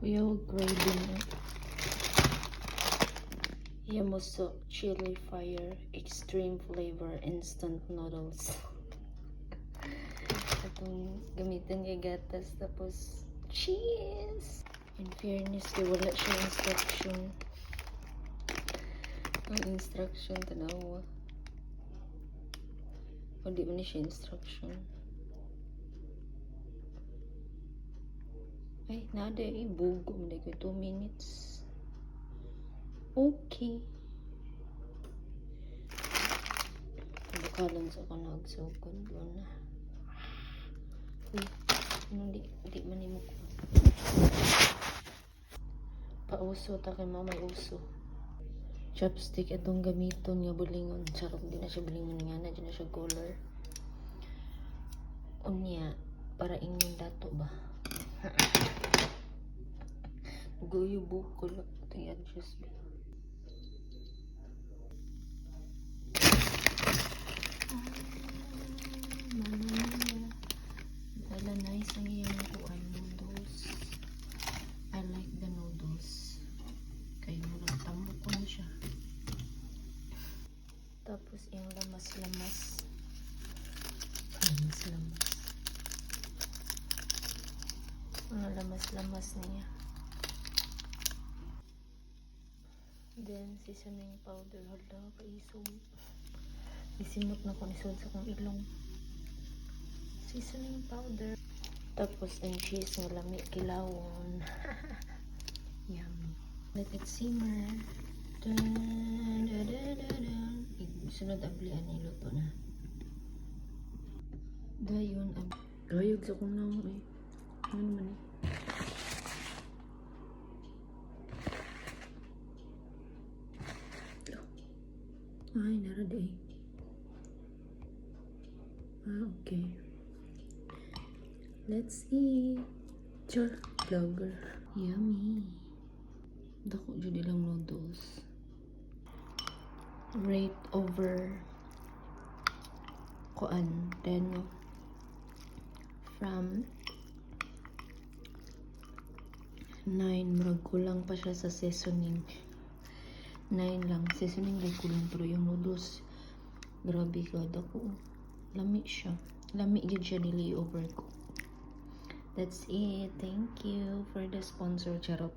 Yung grading Yamoso chili fire extreme flavor instant noodles. Itong gamitin kay gatas tapos cheese. In fairness, wala siya instruction. Ang instruction tanawa. O di man siya instruction. Ay, nada bugo mo na 2 minutes. Okay. Bukalan sa kanagsukod doon na. Uy, di man mo ko. Pauso ta kay mamay uso. Chopstick itong gamiton nga bulingon. Charot, di na siya bulingon nga na, di na siya color. Unya, para inyong dato ba? Guyo bukol. Ito yung adjust ba? Wala nice ang iyong kuan noodles. I like the noodles. Kaya murang tambok ko na siya. Tapos yung lamas-lamas. Lamas-lamas. Ano lamas-lamas niya. Then, seasoning powder. Hala, kaisog. Isimot na ko nisod sa kong ilong. Seasoning powder. Tapos, ang cheese ng lami kilawon. Yummy. Let it simmer. Dun, dun, dun, dun, dun. Sunod ablian na iluto na. Dayon, gayog sa kong naong eh. Ano naman eh. Ay, narada eh. Okay. Let's eat. Char, vlogger. Yummy. Dako dyan nilang noodles. Rate over kuan. Then, from 9, murag kulang pa siya sa seasoning. 9 lang. Seasoning rin kulang. Pero yung noodles, grabe ka. Dako. Lami siya. Lami yun siya nili overcook. That's it. Thank you for the sponsor. Charot.